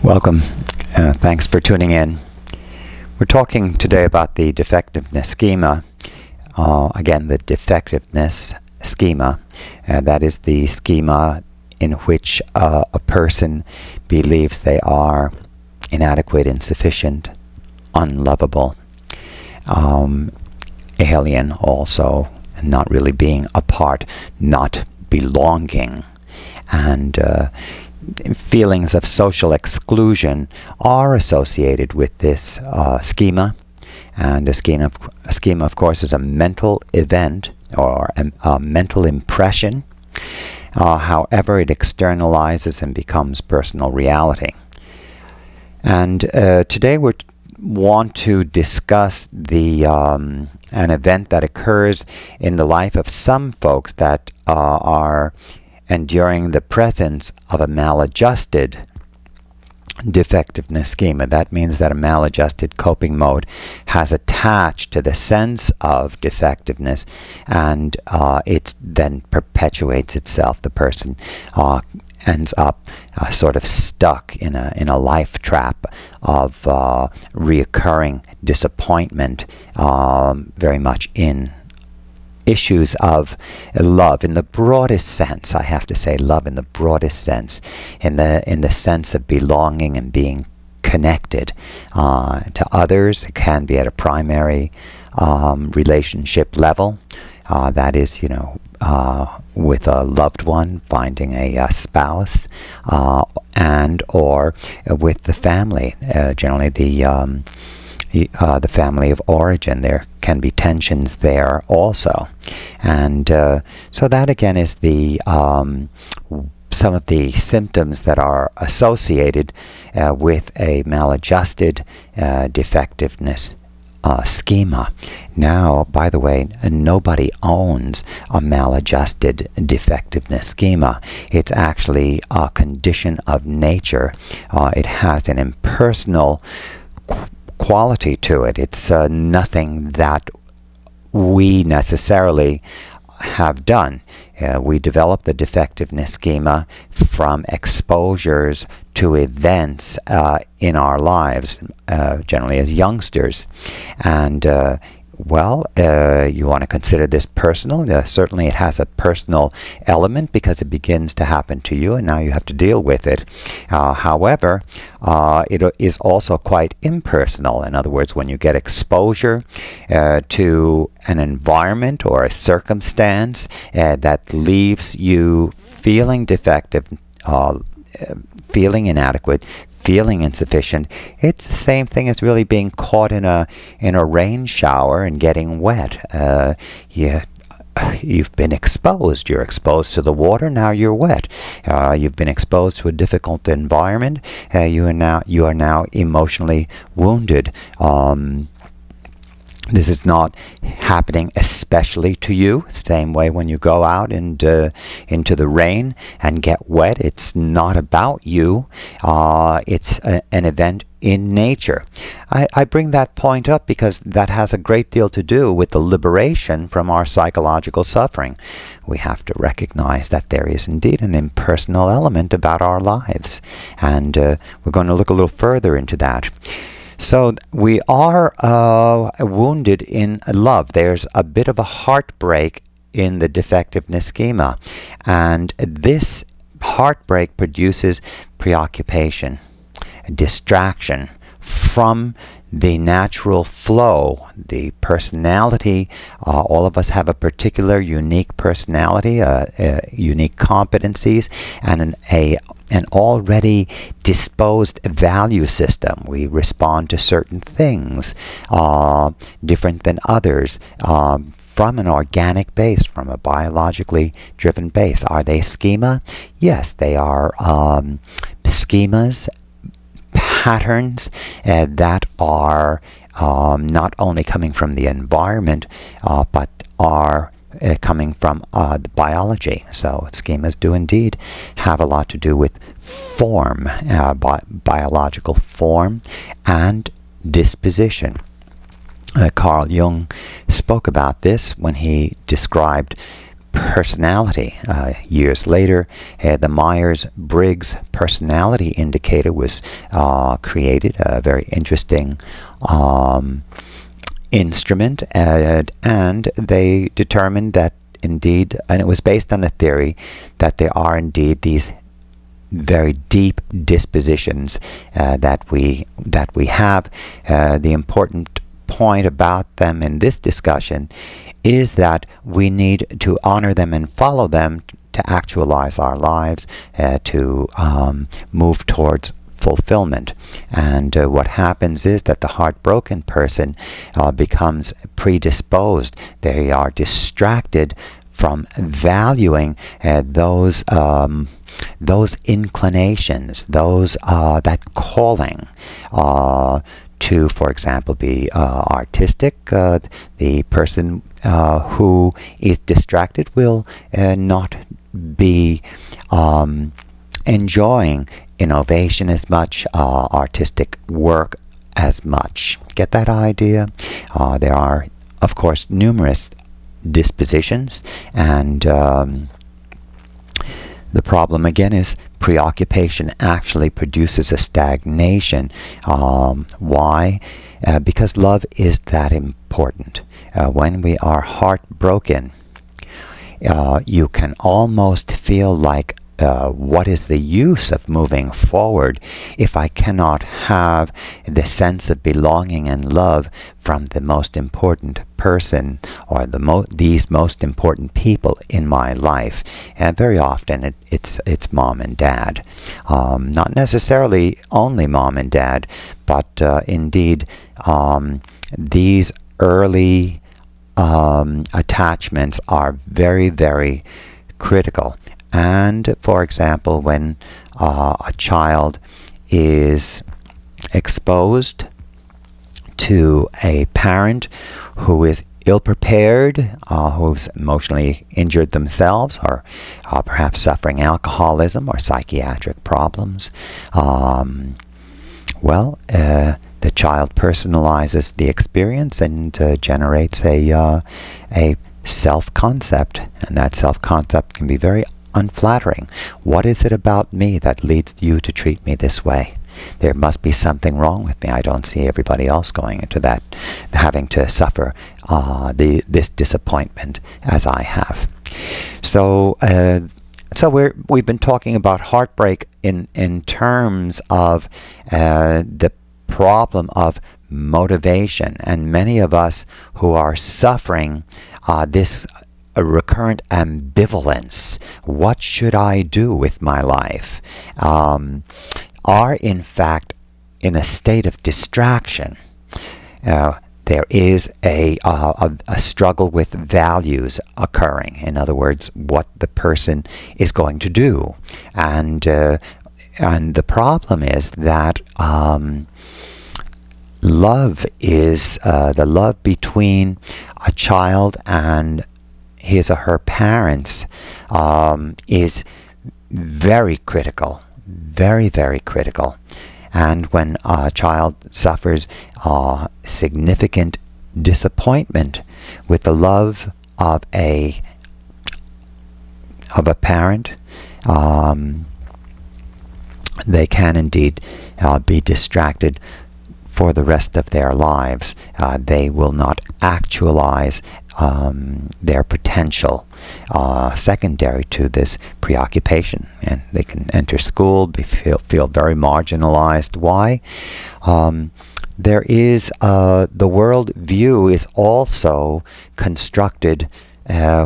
Welcome. Thanks for tuning in. We're talking today about the defectiveness schema. Again, the defectiveness schema. That is the schema in which a person believes they are inadequate, insufficient, unlovable, alien also, not really being a part, not belonging. And feelings of social exclusion are associated with this schema. And a schema, of course, is a mental event or a mental impression. However, it externalizes and becomes personal reality. And today we want to discuss an event that occurs in the life of some folks that are enduring the presence of a maladjusted defectiveness schema. That means that a maladjusted coping mode has attached to the sense of defectiveness, and it then perpetuates itself. The person ends up sort of stuck in a life trap of reoccurring disappointment, very much in issues of love in the broadest sense. I have to say love in the broadest sense, in the sense of belonging and being connected to others. It can be at a primary relationship level, that is, with a loved one, finding a spouse, and or with the family, generally the family of origin. There can be tensions there also. And so that again is some of the symptoms that are associated with a maladjusted defectiveness schema. Now, by the way, nobody owns a maladjusted defectiveness schema. It's actually a condition of nature. It has an impersonal quality to it. It's nothing that we necessarily have done. We develop the defectiveness schema from exposures to events in our lives, generally as youngsters. And you want to consider this personal. Certainly it has a personal element because it begins to happen to you and now you have to deal with it. However, it is also quite impersonal. In other words, when you get exposure to an environment or a circumstance that leaves you feeling defective, feeling inadequate, feeling insufficient, it's the same thing as really being caught in a rain shower and getting wet. You've been exposed. You're exposed to the water. Now you're wet. You've been exposed to a difficult environment. You are now emotionally wounded. This is not happening especially to you. Same way when you go out and into the rain and get wet. It's not about you. It's an event in nature. I bring that point up because that has a great deal to do with the liberation from our psychological suffering. We have to recognize that there is indeed an impersonal element about our lives. And we're going to look a little further into that. So we are wounded in love. There's a bit of a heartbreak in the defectiveness schema. And this heartbreak produces preoccupation, distraction from the natural flow, the personality. All of us have a particular unique personality, unique competencies, and an already disposed value system. We respond to certain things different than others from an organic base, from a biologically driven base. Are they schema? Yes, they are schemas, patterns that are not only coming from the environment, but are coming from the biology. So schemas do indeed have a lot to do with form, biological form and disposition. Carl Jung spoke about this when he described personality. Years later, the Myers-Briggs Personality Indicator was created, a very interesting instrument, and they determined that indeed, and it was based on the theory that there are indeed these very deep dispositions that we have. The important point about them in this discussion is that we need to honor them and follow them to actualize our lives, to move towards fulfillment. And what happens is that the heartbroken person becomes predisposed. They are distracted from valuing those inclinations, that calling to, for example, be artistic. The person who is distracted will not be enjoying innovation as much, artistic work as much. Get that idea? There are, of course, numerous dispositions, and the problem again is preoccupation actually produces a stagnation. Why? Because love is that important. When we are heartbroken, you can almost feel like, what is the use of moving forward if I cannot have the sense of belonging and love from the most important person, or these most important people in my life? And very often it's mom and dad. Not necessarily only mom and dad, but indeed these early attachments are very, very critical. And for example, when a child is exposed to a parent who is ill-prepared, who's emotionally injured themselves, or perhaps suffering alcoholism or psychiatric problems, the child personalizes the experience and generates a self-concept, and that self-concept can be very unflattering. What is it about me that leads you to treat me this way? There must be something wrong with me. I don't see everybody else going into that, having to suffer this disappointment as I have. So we've been talking about heartbreak in terms of the problem of motivation, and many of us who are suffering this a recurrent ambivalence, what should I do with my life, are in fact in a state of distraction. There is a struggle with values occurring. In other words, what the person is going to do, and the problem is that love is the love between a child and his or her parents is very critical, very, very critical. And when a child suffers significant disappointment with the love of a parent, they can indeed be distracted for the rest of their lives. They will not actualize their potential, secondary to this preoccupation, and they can enter school, feel very marginalized. Why? There is the world view is also constructed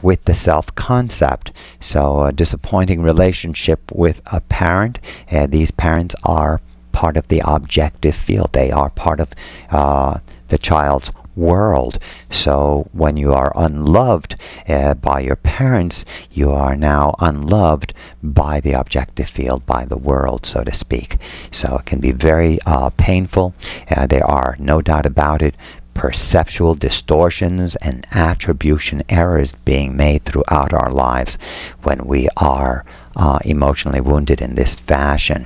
with the self-concept. So a disappointing relationship with a parent, these parents are part of the objective field. They are part of the child's world. So when you are unloved by your parents, you are now unloved by the objective field, by the world, so to speak. So it can be very painful. There are, no doubt about it, perceptual distortions and attribution errors being made throughout our lives when we are emotionally wounded in this fashion.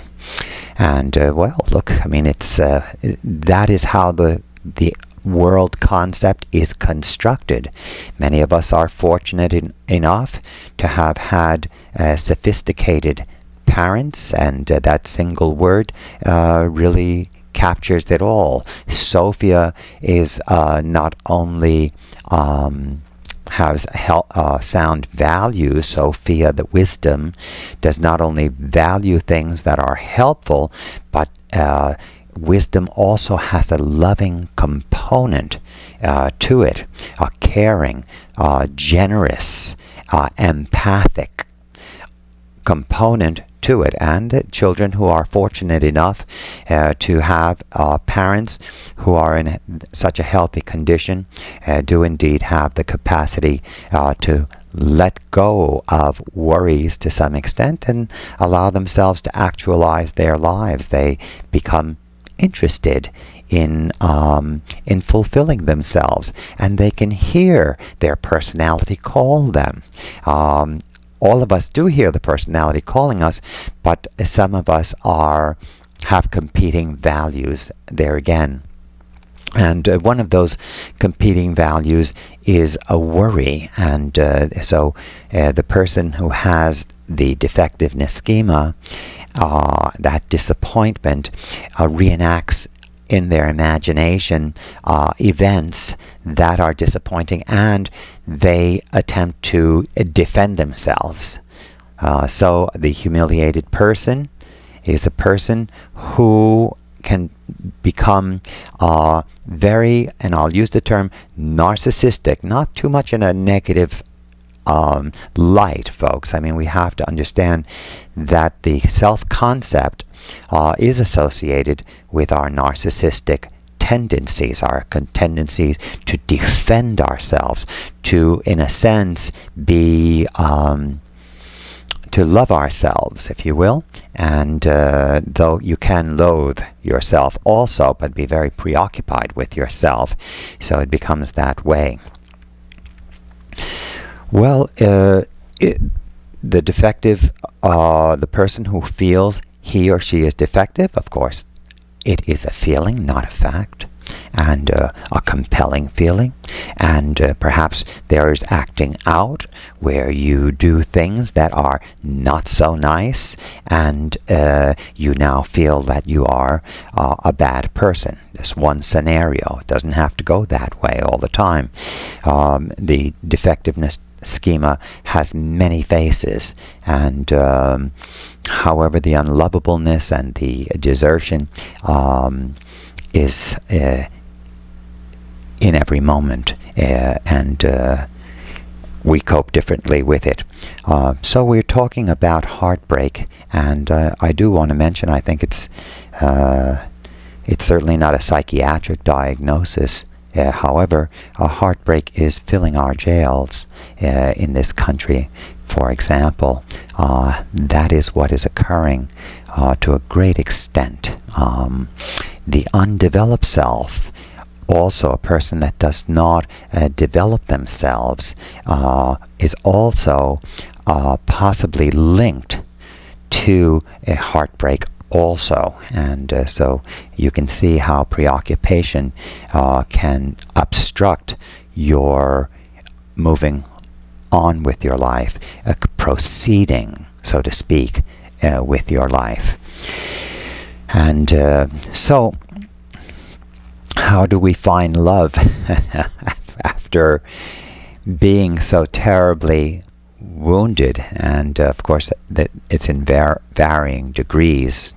And well, look, I mean, it's that is how the world concept is constructed. Many of us are fortunate enough to have had sophisticated parents, and that single word really captures it all. Sophia is not only has sound values. Sophia, the wisdom, does not only value things that are helpful, but wisdom also has a loving component to it, a caring, generous, empathic component to it. And children who are fortunate enough to have parents who are in such a healthy condition do indeed have the capacity to let go of worries to some extent and allow themselves to actualize their lives. They become interested in fulfilling themselves, and they can hear their personality call them. All of us do hear the personality calling us, but some of us have competing values there again. And one of those competing values is a worry. And so the person who has the defectiveness schema, that disappointment, reenacts in their imagination events that are disappointing, and they attempt to defend themselves. So the humiliated person is a person who can become very, and I'll use the term narcissistic, not too much in a negative light, folks. I mean, we have to understand that the self-concept is associated with our narcissistic tendencies, our tendencies to defend ourselves, to, in a sense, be to love ourselves, if you will. And though you can loathe yourself also, but be very preoccupied with yourself, so it becomes that way. Well, the defective, the person who feels he or she is defective, of course, it is a feeling, not a fact, and a compelling feeling. And perhaps there is acting out where you do things that are not so nice, and you now feel that you are a bad person. This one scenario. It doesn't have to go that way all the time. The defectiveness schema has many faces, and however, the unlovableness and the desertion is in every moment, and we cope differently with it. So we're talking about heartbreak, and I do want to mention, I think it's certainly not a psychiatric diagnosis. However, a heartbreak is filling our jails in this country, for example. That is what is occurring to a great extent. The undeveloped self, also a person that does not develop themselves, is also possibly linked to a heartbreak also. And so you can see how preoccupation can obstruct your moving on with your life, proceeding, so to speak, with your life. And so how do we find love after being so terribly wounded? And of course, that it's in varying degrees.